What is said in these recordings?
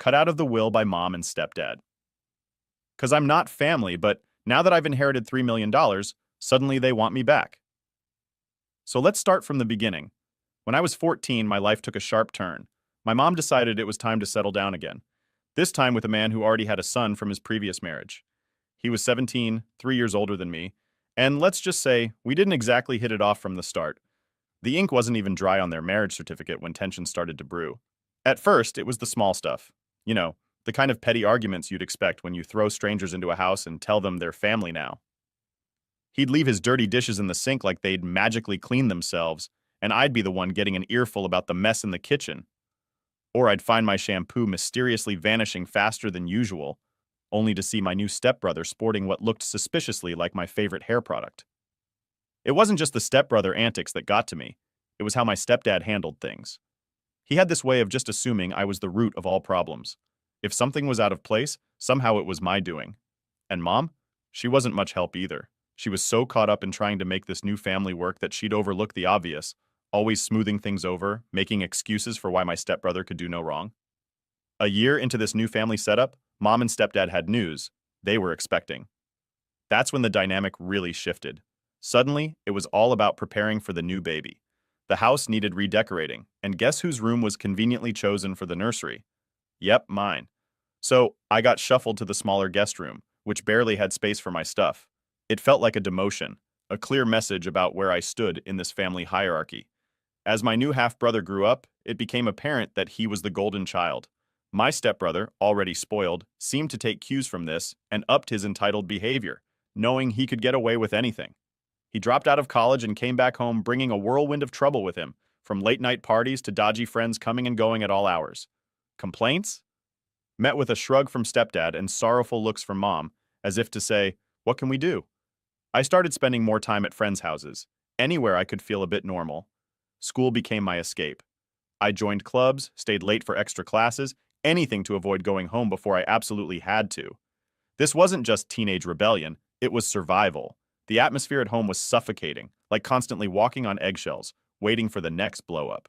cut out of the will by mom and stepdad. Because I'm not family, but now that I've inherited $3 million, suddenly they want me back. So let's start from the beginning. When I was 14, my life took a sharp turn. My mom decided it was time to settle down again, this time with a man who already had a son from his previous marriage. He was 17, 3 years older than me, and let's just say we didn't exactly hit it off from the start. The ink wasn't even dry on their marriage certificate when tensions started to brew. At first, it was the small stuff. You know, the kind of petty arguments you'd expect when you throw strangers into a house and tell them they're family now. He'd leave his dirty dishes in the sink like they'd magically clean themselves, and I'd be the one getting an earful about the mess in the kitchen. Or I'd find my shampoo mysteriously vanishing faster than usual, only to see my new stepbrother sporting what looked suspiciously like my favorite hair product. It wasn't just the stepbrother antics that got to me, it was how my stepdad handled things. He had this way of just assuming I was the root of all problems. If something was out of place, somehow it was my doing. And mom? She wasn't much help either. She was so caught up in trying to make this new family work that she'd overlook the obvious, always smoothing things over, making excuses for why my stepbrother could do no wrong. A year into this new family setup, mom and stepdad had news they were expecting. That's when the dynamic really shifted. Suddenly, it was all about preparing for the new baby. The house needed redecorating, and guess whose room was conveniently chosen for the nursery? Yep, mine. So, I got shuffled to the smaller guest room, which barely had space for my stuff. It felt like a demotion, a clear message about where I stood in this family hierarchy. As my new half-brother grew up, it became apparent that he was the golden child. My stepbrother, already spoiled, seemed to take cues from this and upped his entitled behavior, knowing he could get away with anything. He dropped out of college and came back home bringing a whirlwind of trouble with him, from late-night parties to dodgy friends coming and going at all hours. Complaints? Met with a shrug from stepdad and sorrowful looks from mom, as if to say, what can we do? I started spending more time at friends' houses, anywhere I could feel a bit normal. School became my escape. I joined clubs, stayed late for extra classes, anything to avoid going home before I absolutely had to. This wasn't just teenage rebellion, it was survival. The atmosphere at home was suffocating, like constantly walking on eggshells, waiting for the next blow-up.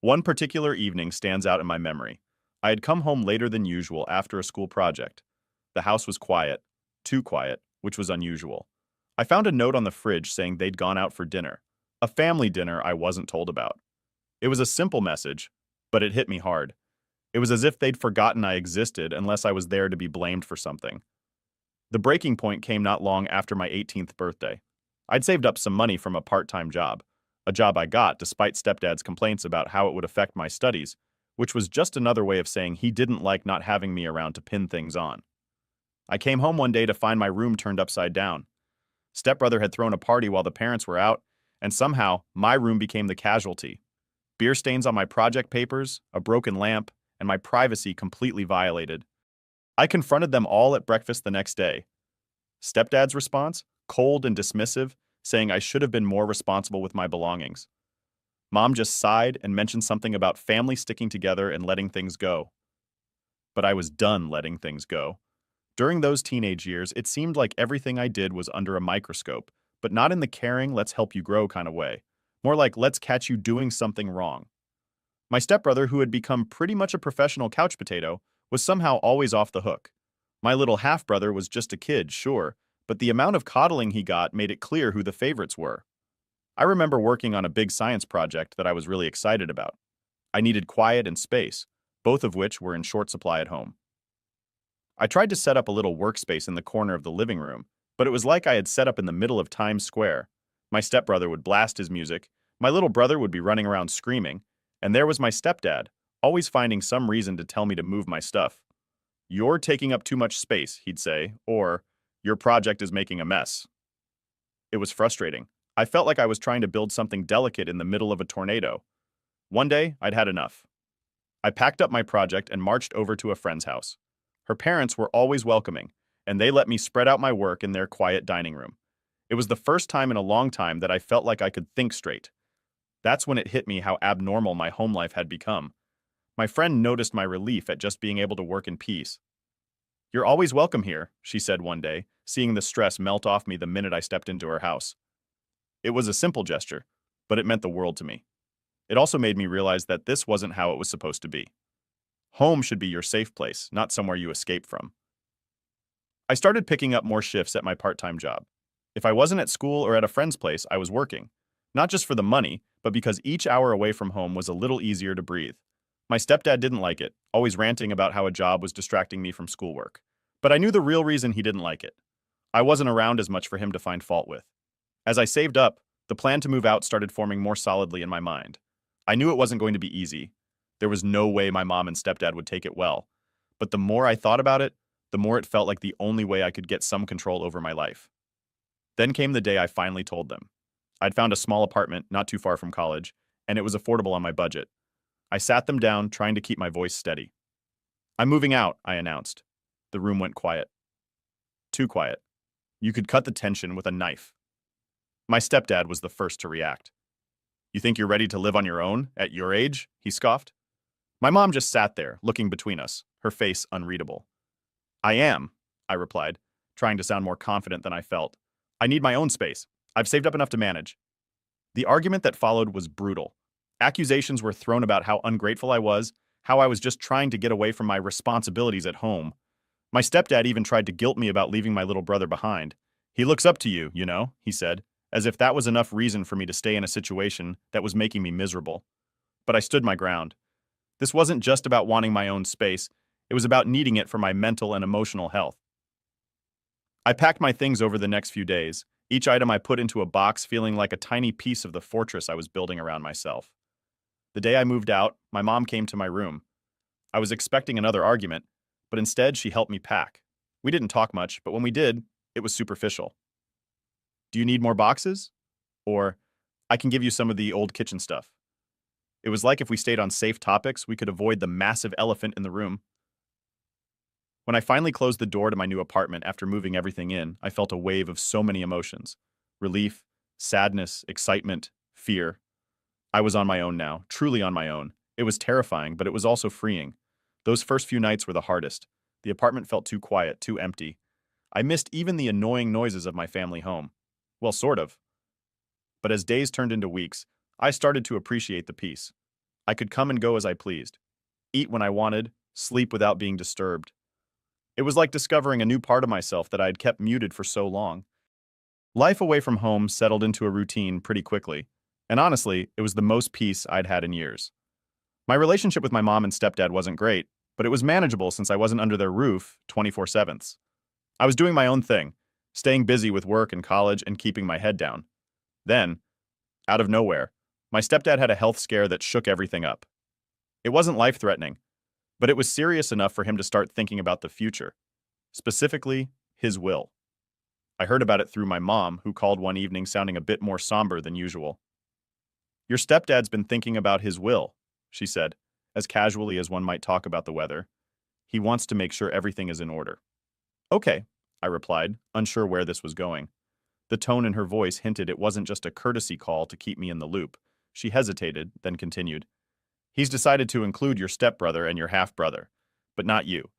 One particular evening stands out in my memory. I had come home later than usual after a school project. The house was quiet, too quiet, which was unusual. I found a note on the fridge saying they'd gone out for dinner, a family dinner I wasn't told about. It was a simple message, but it hit me hard. It was as if they'd forgotten I existed unless I was there to be blamed for something. The breaking point came not long after my 18th birthday. I'd saved up some money from a part-time job, a job I got despite stepdad's complaints about how it would affect my studies, which was just another way of saying he didn't like not having me around to pin things on. I came home one day to find my room turned upside down. Stepbrother had thrown a party while the parents were out, and somehow my room became the casualty. Beer stains on my project papers, a broken lamp, and my privacy completely violated. I confronted them all at breakfast the next day. Stepdad's response? Cold and dismissive, saying I should have been more responsible with my belongings. Mom just sighed and mentioned something about family sticking together and letting things go. But I was done letting things go. During those teenage years, it seemed like everything I did was under a microscope, but not in the caring, let's help you grow kind of way. More like, let's catch you doing something wrong. My stepbrother, who had become pretty much a professional couch potato, was somehow always off the hook. My little half-brother was just a kid, sure, but the amount of coddling he got made it clear who the favorites were. I remember working on a big science project that I was really excited about. I needed quiet and space, both of which were in short supply at home. I tried to set up a little workspace in the corner of the living room, but it was like I had set up in the middle of Times Square. My stepbrother would blast his music, my little brother would be running around screaming, and there was my stepdad, always finding some reason to tell me to move my stuff. You're taking up too much space, he'd say, or your project is making a mess. It was frustrating. I felt like I was trying to build something delicate in the middle of a tornado. One day, I'd had enough. I packed up my project and marched over to a friend's house. Her parents were always welcoming, and they let me spread out my work in their quiet dining room. It was the first time in a long time that I felt like I could think straight. That's when it hit me how abnormal my home life had become. My friend noticed my relief at just being able to work in peace. You're always welcome here, she said one day, seeing the stress melt off me the minute I stepped into her house. It was a simple gesture, but it meant the world to me. It also made me realize that this wasn't how it was supposed to be. Home should be your safe place, not somewhere you escape from. I started picking up more shifts at my part-time job. If I wasn't at school or at a friend's place, I was working. Not just for the money, but because each hour away from home was a little easier to breathe. My stepdad didn't like it, always ranting about how a job was distracting me from schoolwork. But I knew the real reason he didn't like it. I wasn't around as much for him to find fault with. As I saved up, the plan to move out started forming more solidly in my mind. I knew it wasn't going to be easy. There was no way my mom and stepdad would take it well. But the more I thought about it, the more it felt like the only way I could get some control over my life. Then came the day I finally told them. I'd found a small apartment not too far from college, and it was affordable on my budget. I sat them down, trying to keep my voice steady. "I'm moving out," I announced. The room went quiet. Too quiet. You could cut the tension with a knife. My stepdad was the first to react. "You think you're ready to live on your own, at your age?" he scoffed. My mom just sat there, looking between us, her face unreadable. "I am," I replied, trying to sound more confident than I felt. "I need my own space. I've saved up enough to manage." The argument that followed was brutal. Accusations were thrown about how ungrateful I was, how I was just trying to get away from my responsibilities at home. My stepdad even tried to guilt me about leaving my little brother behind. "He looks up to you, you know," he said, as if that was enough reason for me to stay in a situation that was making me miserable. But I stood my ground. This wasn't just about wanting my own space, it was about needing it for my mental and emotional health. I packed my things over the next few days, each item I put into a box feeling like a tiny piece of the fortress I was building around myself. The day I moved out, my mom came to my room. I was expecting another argument, but instead she helped me pack. We didn't talk much, but when we did, it was superficial. "Do you need more boxes?" Or, "I can give you some of the old kitchen stuff." It was like if we stayed on safe topics, we could avoid the massive elephant in the room. When I finally closed the door to my new apartment after moving everything in, I felt a wave of so many emotions. Relief, sadness, excitement, fear. I was on my own now, truly on my own. It was terrifying, but it was also freeing. Those first few nights were the hardest. The apartment felt too quiet, too empty. I missed even the annoying noises of my family home. Well, sort of. But as days turned into weeks, I started to appreciate the peace. I could come and go as I pleased. Eat when I wanted, sleep without being disturbed. It was like discovering a new part of myself that I had kept muted for so long. Life away from home settled into a routine pretty quickly, and honestly, it was the most peace I'd had in years. My relationship with my mom and stepdad wasn't great, but it was manageable since I wasn't under their roof 24/7. I was doing my own thing, staying busy with work and college and keeping my head down. Then, out of nowhere, my stepdad had a health scare that shook everything up. It wasn't life-threatening, but it was serious enough for him to start thinking about the future, specifically his will. I heard about it through my mom, who called one evening sounding a bit more somber than usual. "Your stepdad's been thinking about his will," she said, as casually as one might talk about the weather. "He wants to make sure everything is in order." "Okay," I replied, unsure where this was going. The tone in her voice hinted it wasn't just a courtesy call to keep me in the loop. She hesitated, then continued. "He's decided to include your stepbrother and your half-brother, but not you.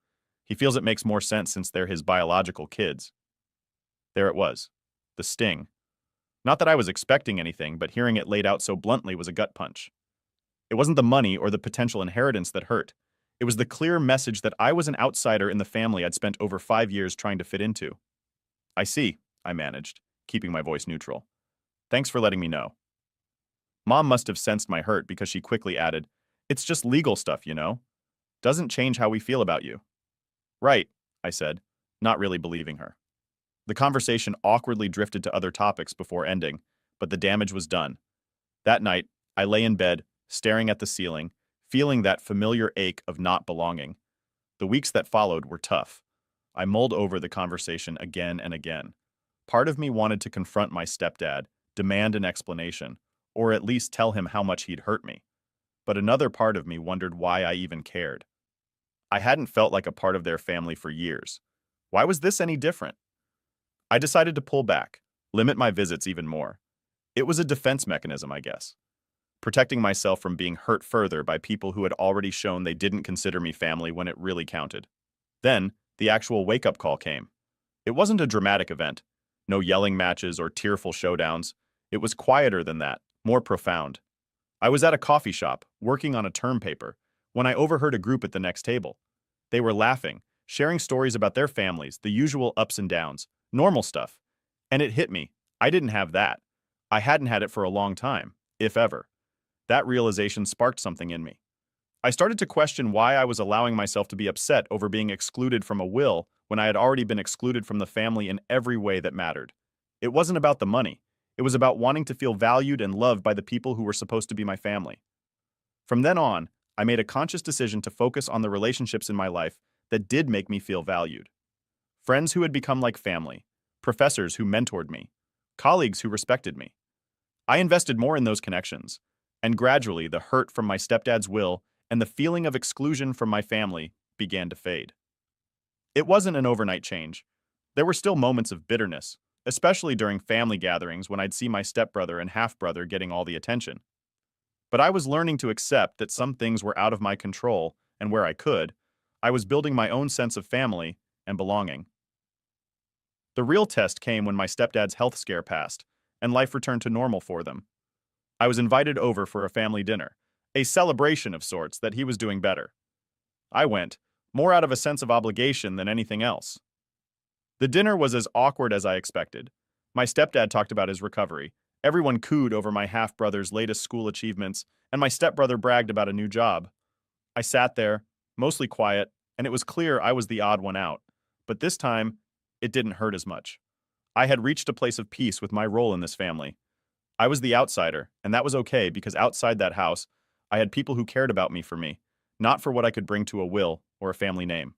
He feels it makes more sense since they're his biological kids." There it was. The sting. Not that I was expecting anything, but hearing it laid out so bluntly was a gut punch. It wasn't the money or the potential inheritance that hurt. It was the clear message that I was an outsider in the family I'd spent over 5 years trying to fit into. "I see," I managed, keeping my voice neutral. "Thanks for letting me know." Mom must have sensed my hurt because she quickly added, "It's just legal stuff, you know? Doesn't change how we feel about you." "Right," I said, not really believing her. The conversation awkwardly drifted to other topics before ending, but the damage was done. That night, I lay in bed, staring at the ceiling, feeling that familiar ache of not belonging. The weeks that followed were tough. I mulled over the conversation again and again. Part of me wanted to confront my stepdad, demand an explanation, or at least tell him how much he'd hurt me. But another part of me wondered why I even cared. I hadn't felt like a part of their family for years. Why was this any different? I decided to pull back, limit my visits even more. It was a defense mechanism, I guess. Protecting myself from being hurt further by people who had already shown they didn't consider me family when it really counted. Then, the actual wake-up call came. It wasn't a dramatic event. No yelling matches or tearful showdowns. It was quieter than that, more profound. I was at a coffee shop, working on a term paper, when I overheard a group at the next table. They were laughing, sharing stories about their families, the usual ups and downs, normal stuff. And it hit me. I didn't have that. I hadn't had it for a long time, if ever. That realization sparked something in me. I started to question why I was allowing myself to be upset over being excluded from a will when I had already been excluded from the family in every way that mattered. It wasn't about the money. It was about wanting to feel valued and loved by the people who were supposed to be my family. From then on, I made a conscious decision to focus on the relationships in my life that did make me feel valued. Friends who had become like family, professors who mentored me, colleagues who respected me. I invested more in those connections, and gradually the hurt from my stepdad's will and the feeling of exclusion from my family began to fade. It wasn't an overnight change. There were still moments of bitterness, especially during family gatherings when I'd see my stepbrother and half-brother getting all the attention. But I was learning to accept that some things were out of my control, and where I could, I was building my own sense of family and belonging. The real test came when my stepdad's health scare passed, and life returned to normal for them. I was invited over for a family dinner, a celebration of sorts that he was doing better. I went, more out of a sense of obligation than anything else. The dinner was as awkward as I expected. My stepdad talked about his recovery. Everyone cooed over my half-brother's latest school achievements, and my stepbrother bragged about a new job. I sat there, mostly quiet, and it was clear I was the odd one out. But this time, it didn't hurt as much. I had reached a place of peace with my role in this family. I was the outsider, and that was okay because outside that house, I had people who cared about me for me, not for what I could bring to a will or a family name.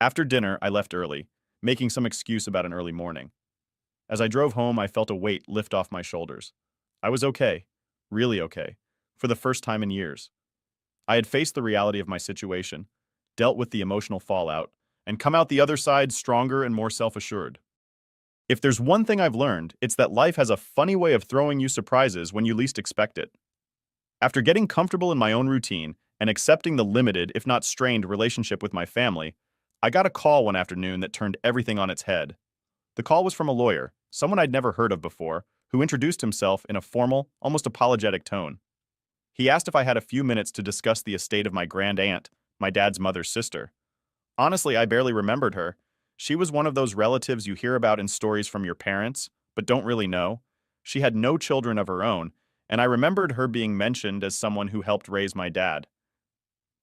After dinner, I left early, making some excuse about an early morning. As I drove home, I felt a weight lift off my shoulders. I was okay, really okay, for the first time in years. I had faced the reality of my situation, dealt with the emotional fallout, and come out the other side stronger and more self-assured. If there's one thing I've learned, it's that life has a funny way of throwing you surprises when you least expect it. After getting comfortable in my own routine and accepting the limited, if not strained, relationship with my family, I got a call one afternoon that turned everything on its head. The call was from a lawyer, someone I'd never heard of before, who introduced himself in a formal, almost apologetic tone. He asked if I had a few minutes to discuss the estate of my grand aunt, my dad's mother's sister. Honestly, I barely remembered her. She was one of those relatives you hear about in stories from your parents, but don't really know. She had no children of her own, and I remembered her being mentioned as someone who helped raise my dad.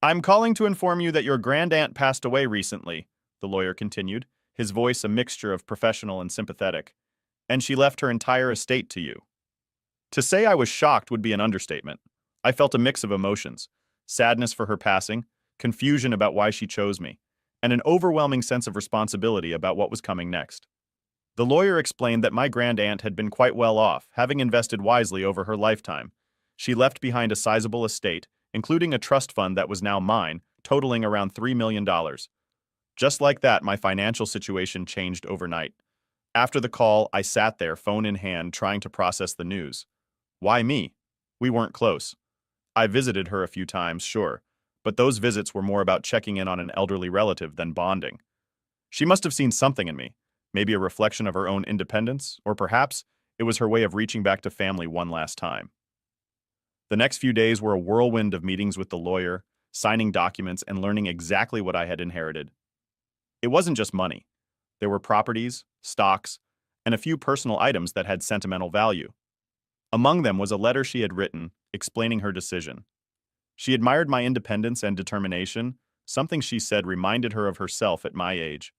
"I'm calling to inform you that your grand aunt passed away recently," the lawyer continued, his voice a mixture of professional and sympathetic. "And she left her entire estate to you." To say I was shocked would be an understatement. I felt a mix of emotions: sadness for her passing, confusion about why she chose me, and an overwhelming sense of responsibility about what was coming next. The lawyer explained that my grand aunt had been quite well off, having invested wisely over her lifetime. She left behind a sizable estate, including a trust fund that was now mine, totaling around $3 million. Just like that, my financial situation changed overnight. After the call, I sat there, phone in hand, trying to process the news. Why me? We weren't close. I visited her a few times, sure, but those visits were more about checking in on an elderly relative than bonding. She must have seen something in me, maybe a reflection of her own independence, or perhaps it was her way of reaching back to family one last time. The next few days were a whirlwind of meetings with the lawyer, signing documents, and learning exactly what I had inherited. It wasn't just money. There were properties, stocks, and a few personal items that had sentimental value. Among them was a letter she had written, explaining her decision. She admired my independence and determination, something she said reminded her of herself at my age.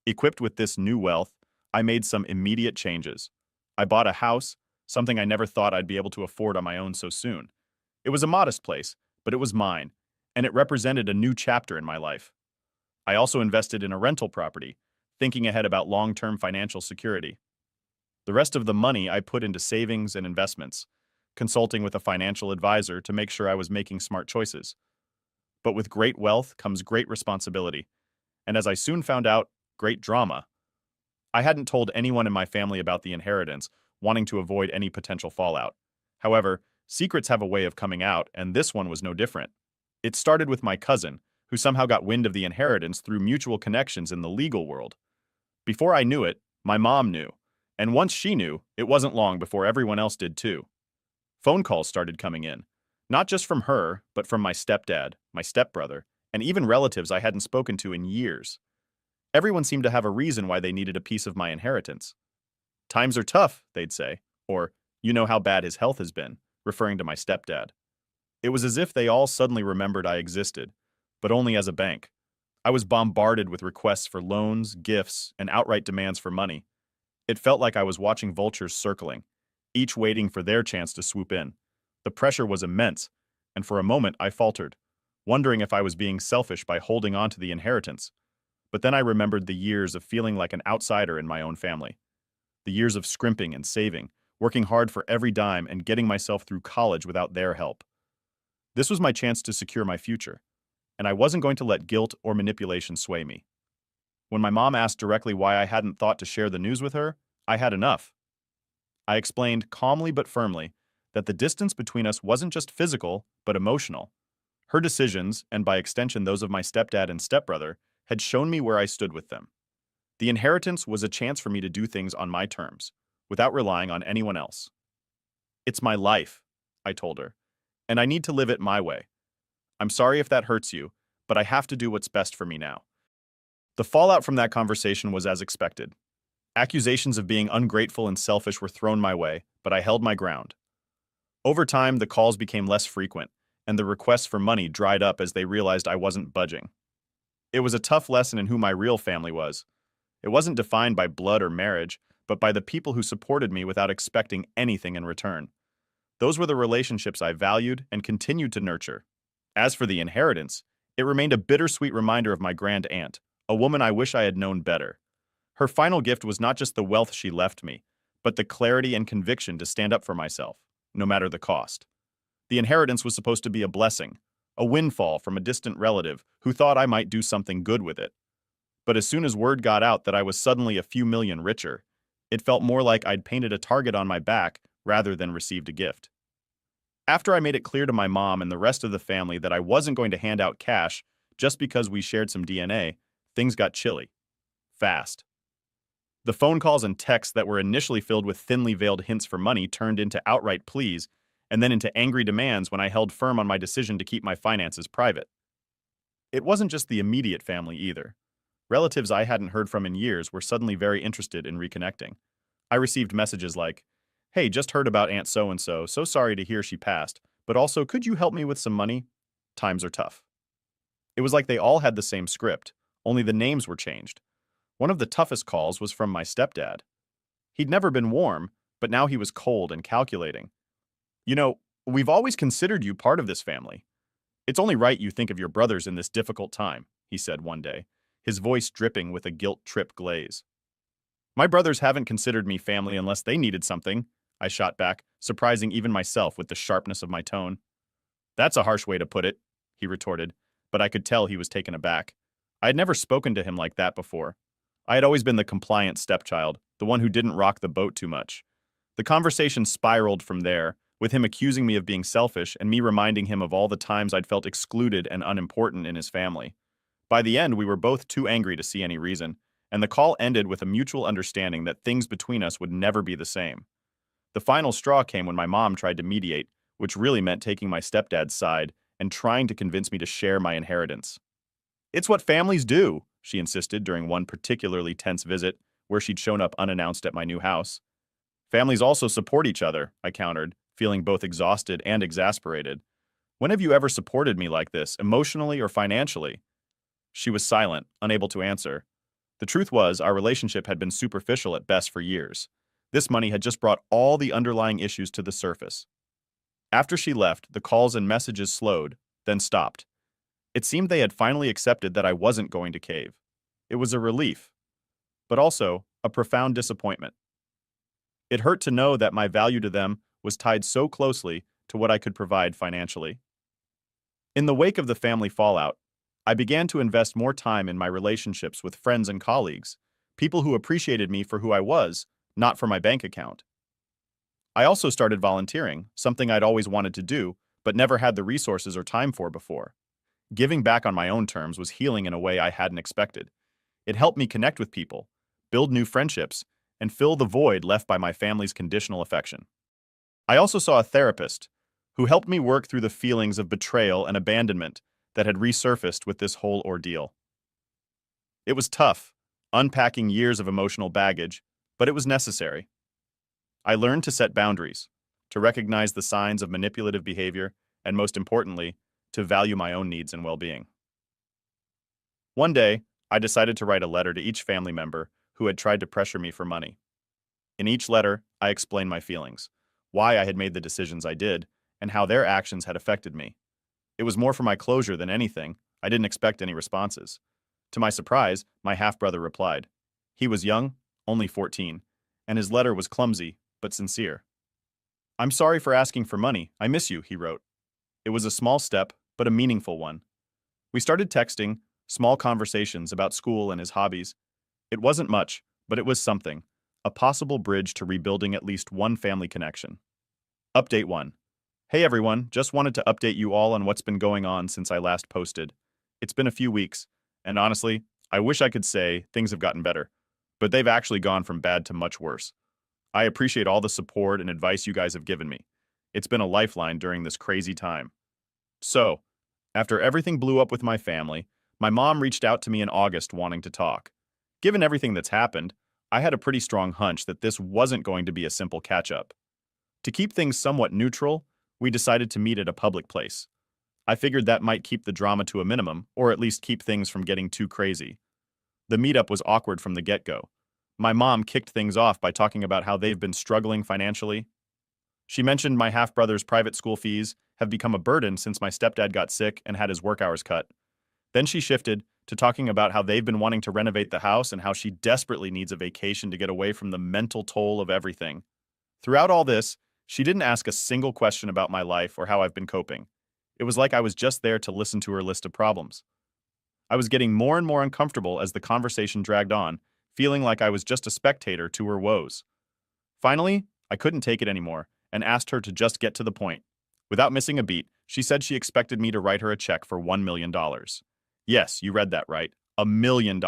Equipped with this new wealth, I made some immediate changes. I bought a house, something I never thought I'd be able to afford on my own so soon. It was a modest place, but it was mine, and it represented a new chapter in my life. I also invested in a rental property, thinking ahead about long-term financial security. The rest of the money I put into savings and investments, consulting with a financial advisor to make sure I was making smart choices. But with great wealth comes great responsibility, and as I soon found out, great drama. I hadn't told anyone in my family about the inheritance, wanting to avoid any potential fallout. However, secrets have a way of coming out, and this one was no different. It started with my cousin, who somehow got wind of the inheritance through mutual connections in the legal world. Before I knew it, my mom knew, and once she knew, it wasn't long before everyone else did too. Phone calls started coming in. Not just from her, but from my stepdad, my stepbrother, and even relatives I hadn't spoken to in years. Everyone seemed to have a reason why they needed a piece of my inheritance. Times are tough, they'd say, or, you know how bad his health has been, referring to my stepdad. It was as if they all suddenly remembered I existed, but only as a bank. I was bombarded with requests for loans, gifts, and outright demands for money. It felt like I was watching vultures circling, each waiting for their chance to swoop in. The pressure was immense, and for a moment I faltered, wondering if I was being selfish by holding on to the inheritance. But then I remembered the years of feeling like an outsider in my own family. The years of scrimping and saving, working hard for every dime and getting myself through college without their help. This was my chance to secure my future, and I wasn't going to let guilt or manipulation sway me. When my mom asked directly why I hadn't thought to share the news with her, I had enough. I explained calmly but firmly that the distance between us wasn't just physical, but emotional. Her decisions, and by extension those of my stepdad and stepbrother, had shown me where I stood with them. The inheritance was a chance for me to do things on my terms, without relying on anyone else. It's my life, I told her, and I need to live it my way. I'm sorry if that hurts you, but I have to do what's best for me now. The fallout from that conversation was as expected. Accusations of being ungrateful and selfish were thrown my way, but I held my ground. Over time, the calls became less frequent, and the requests for money dried up as they realized I wasn't budging. It was a tough lesson in who my real family was. It wasn't defined by blood or marriage, but by the people who supported me without expecting anything in return. Those were the relationships I valued and continued to nurture. As for the inheritance, it remained a bittersweet reminder of my grand aunt, a woman I wish I had known better. Her final gift was not just the wealth she left me, but the clarity and conviction to stand up for myself, no matter the cost. The inheritance was supposed to be a blessing, a windfall from a distant relative who thought I might do something good with it. But as soon as word got out that I was suddenly a few million richer, it felt more like I'd painted a target on my back rather than received a gift. After I made it clear to my mom and the rest of the family that I wasn't going to hand out cash just because we shared some DNA, things got chilly. Fast. The phone calls and texts that were initially filled with thinly veiled hints for money turned into outright pleas, and then into angry demands when I held firm on my decision to keep my finances private. It wasn't just the immediate family either. Relatives I hadn't heard from in years were suddenly very interested in reconnecting. I received messages like, "Hey, just heard about Aunt so-and-so, so sorry to hear she passed, but also could you help me with some money? Times are tough." It was like they all had the same script, only the names were changed. One of the toughest calls was from my stepdad. He'd never been warm, but now he was cold and calculating. "You know, we've always considered you part of this family. It's only right you think of your brothers in this difficult time," he said one day, his voice dripping with a guilt-trip glaze. "My brothers haven't considered me family unless they needed something," I shot back, surprising even myself with the sharpness of my tone. "That's a harsh way to put it," he retorted, but I could tell he was taken aback. I had never spoken to him like that before. I had always been the compliant stepchild, the one who didn't rock the boat too much. The conversation spiraled from there, with him accusing me of being selfish and me reminding him of all the times I'd felt excluded and unimportant in his family. By the end, we were both too angry to see any reason, and the call ended with a mutual understanding that things between us would never be the same. The final straw came when my mom tried to mediate, which really meant taking my stepdad's side and trying to convince me to share my inheritance. "It's what families do," she insisted during one particularly tense visit where she'd shown up unannounced at my new house. "Families also support each other," I countered, feeling both exhausted and exasperated. "When have you ever supported me like this, emotionally or financially?" She was silent, unable to answer. The truth was, our relationship had been superficial at best for years. This money had just brought all the underlying issues to the surface. After she left, the calls and messages slowed, then stopped. It seemed they had finally accepted that I wasn't going to cave. It was a relief, but also a profound disappointment. It hurt to know that my value to them was tied so closely to what I could provide financially. In the wake of the family fallout, I began to invest more time in my relationships with friends and colleagues, people who appreciated me for who I was, not for my bank account. I also started volunteering, something I'd always wanted to do, but never had the resources or time for before. Giving back on my own terms was healing in a way I hadn't expected. It helped me connect with people, build new friendships, and fill the void left by my family's conditional affection. I also saw a therapist, who helped me work through the feelings of betrayal and abandonment that had resurfaced with this whole ordeal. It was tough, unpacking years of emotional baggage, but it was necessary. I learned to set boundaries, to recognize the signs of manipulative behavior, and most importantly, to value my own needs and well-being. One day, I decided to write a letter to each family member who had tried to pressure me for money. In each letter, I explained my feelings, why I had made the decisions I did, and how their actions had affected me. It was more for my closure than anything. I didn't expect any responses. To my surprise, my half-brother replied. He was young, only 14, and his letter was clumsy, but sincere. "I'm sorry for asking for money. I miss you," he wrote. It was a small step, but a meaningful one. We started texting, small conversations about school and his hobbies. It wasn't much, but it was something, a possible bridge to rebuilding at least one family connection. Update 1. Hey everyone, just wanted to update you all on what's been going on since I last posted. It's been a few weeks, and honestly, I wish I could say things have gotten better, but they've actually gone from bad to much worse. I appreciate all the support and advice you guys have given me. It's been a lifeline during this crazy time. So, after everything blew up with my family, my mom reached out to me in August wanting to talk. Given everything that's happened, I had a pretty strong hunch that this wasn't going to be a simple catch-up. To keep things somewhat neutral, we decided to meet at a public place. I figured that might keep the drama to a minimum, or at least keep things from getting too crazy. The meetup was awkward from the get-go. My mom kicked things off by talking about how they've been struggling financially. She mentioned my half-brother's private school fees have become a burden since my stepdad got sick and had his work hours cut. Then she shifted to talking about how they've been wanting to renovate the house and how she desperately needs a vacation to get away from the mental toll of everything. Throughout all this, she didn't ask a single question about my life or how I've been coping. It was like I was just there to listen to her list of problems. I was getting more and more uncomfortable as the conversation dragged on, feeling like I was just a spectator to her woes. Finally, I couldn't take it anymore and asked her to just get to the point. Without missing a beat, she said she expected me to write her a check for $1 million. Yes, you read that right, $1 million.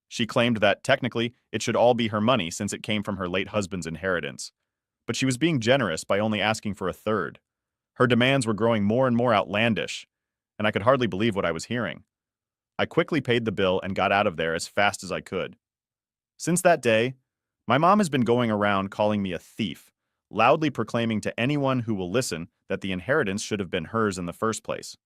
She claimed that, technically, it should all be her money since it came from her late husband's inheritance. But she was being generous by only asking for a third. Her demands were growing more and more outlandish, and I could hardly believe what I was hearing. I quickly paid the bill and got out of there as fast as I could. Since that day, my mom has been going around calling me a thief, loudly proclaiming to anyone who will listen that the inheritance should have been hers in the first place.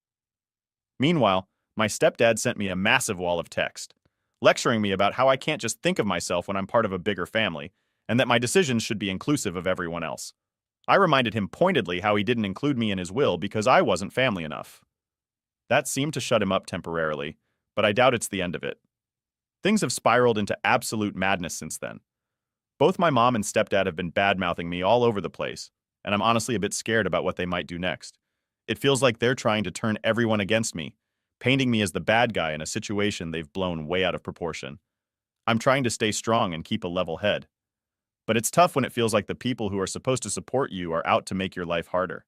Meanwhile, my stepdad sent me a massive wall of text, lecturing me about how I can't just think of myself when I'm part of a bigger family, and that my decisions should be inclusive of everyone else. I reminded him pointedly how he didn't include me in his will because I wasn't family enough. That seemed to shut him up temporarily, but I doubt it's the end of it. Things have spiraled into absolute madness since then. Both my mom and stepdad have been bad-mouthing me all over the place, and I'm honestly a bit scared about what they might do next. It feels like they're trying to turn everyone against me, painting me as the bad guy in a situation they've blown way out of proportion. I'm trying to stay strong and keep a level head. But it's tough when it feels like the people who are supposed to support you are out to make your life harder.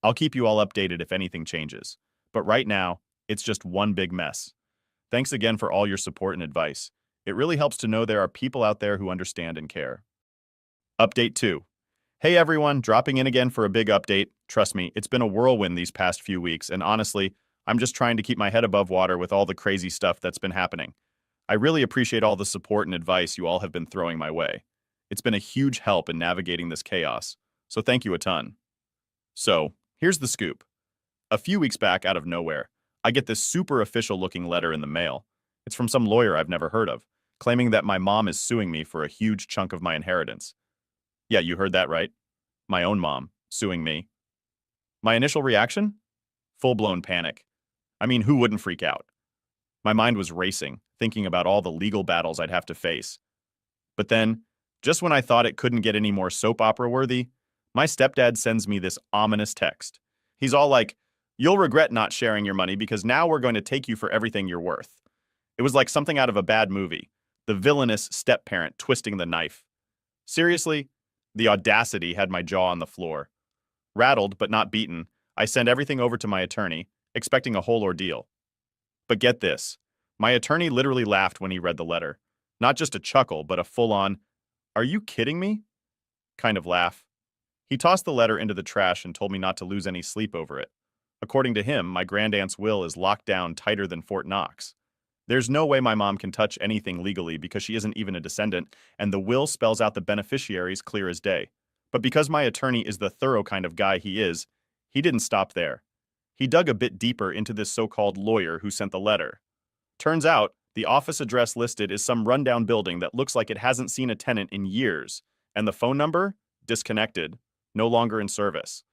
I'll keep you all updated if anything changes, but right now, it's just one big mess. Thanks again for all your support and advice. It really helps to know there are people out there who understand and care. Update 2. Hey everyone, dropping in again for a big update. Trust me, it's been a whirlwind these past few weeks, and honestly, I'm just trying to keep my head above water with all the crazy stuff that's been happening. I really appreciate all the support and advice you all have been throwing my way. It's been a huge help in navigating this chaos, so thank you a ton. So, here's the scoop. A few weeks back, out of nowhere, I get this super official-looking letter in the mail. It's from some lawyer I've never heard of, claiming that my mom is suing me for a huge chunk of my inheritance. Yeah, you heard that right. My own mom, suing me. My initial reaction? Full-blown panic. I mean, who wouldn't freak out? My mind was racing, thinking about all the legal battles I'd have to face. But then, just when I thought it couldn't get any more soap opera worthy, my stepdad sends me this ominous text. He's all like, "You'll regret not sharing your money because now we're going to take you for everything you're worth." It was like something out of a bad movie, the villainous step-parent twisting the knife. Seriously, the audacity had my jaw on the floor. Rattled but not beaten, I sent everything over to my attorney, expecting a whole ordeal. But get this, my attorney literally laughed when he read the letter. Not just a chuckle, but a full-on, "Are you kidding me?" kind of laugh. He tossed the letter into the trash and told me not to lose any sleep over it. According to him, my grandaunt's will is locked down tighter than Fort Knox. There's no way my mom can touch anything legally because she isn't even a descendant, and the will spells out the beneficiaries clear as day. But because my attorney is the thorough kind of guy he is, he didn't stop there. He dug a bit deeper into this so-called lawyer who sent the letter. Turns out, the office address listed is some rundown building that looks like it hasn't seen a tenant in years, and the phone number? Disconnected. No longer in service.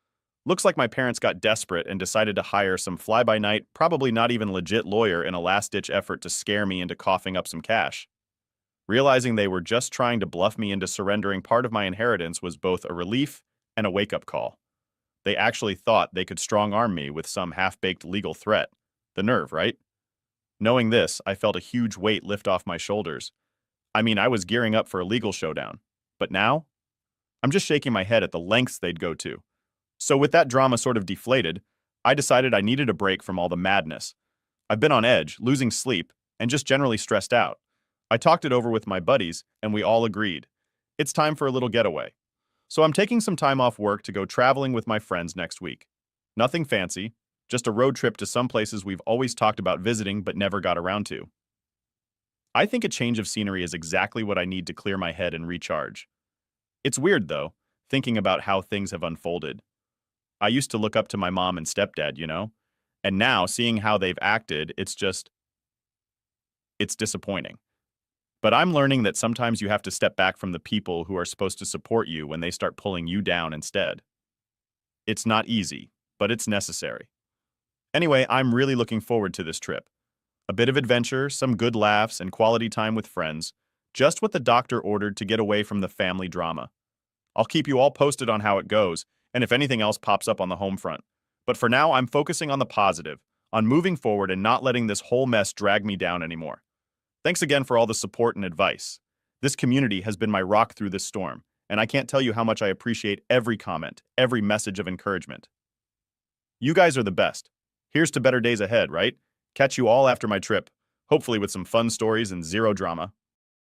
Looks like my parents got desperate and decided to hire some fly-by-night, probably not even legit lawyer in a last-ditch effort to scare me into coughing up some cash. Realizing they were just trying to bluff me into surrendering part of my inheritance was both a relief and a wake-up call. They actually thought they could strong-arm me with some half-baked legal threat. The nerve, right? Knowing this, I felt a huge weight lift off my shoulders. I mean, I was gearing up for a legal showdown. But now? I'm just shaking my head at the lengths they'd go to. So with that drama sort of deflated, I decided I needed a break from all the madness. I've been on edge, losing sleep, and just generally stressed out. I talked it over with my buddies, and we all agreed. It's time for a little getaway. So I'm taking some time off work to go traveling with my friends next week. Nothing fancy, just a road trip to some places we've always talked about visiting but never got around to. I think a change of scenery is exactly what I need to clear my head and recharge. It's weird, though, thinking about how things have unfolded. I used to look up to my mom and stepdad, you know? And now, seeing how they've acted, it's disappointing. But I'm learning that sometimes you have to step back from the people who are supposed to support you when they start pulling you down instead. It's not easy, but it's necessary. Anyway, I'm really looking forward to this trip. A bit of adventure, some good laughs, and quality time with friends. Just what the doctor ordered to get away from the family drama. I'll keep you all posted on how it goes, and if anything else pops up on the home front. But for now, I'm focusing on the positive, on moving forward and not letting this whole mess drag me down anymore. Thanks again for all the support and advice. This community has been my rock through this storm, and I can't tell you how much I appreciate every comment, every message of encouragement. You guys are the best. Here's to better days ahead, right? Catch you all after my trip, hopefully with some fun stories and zero drama.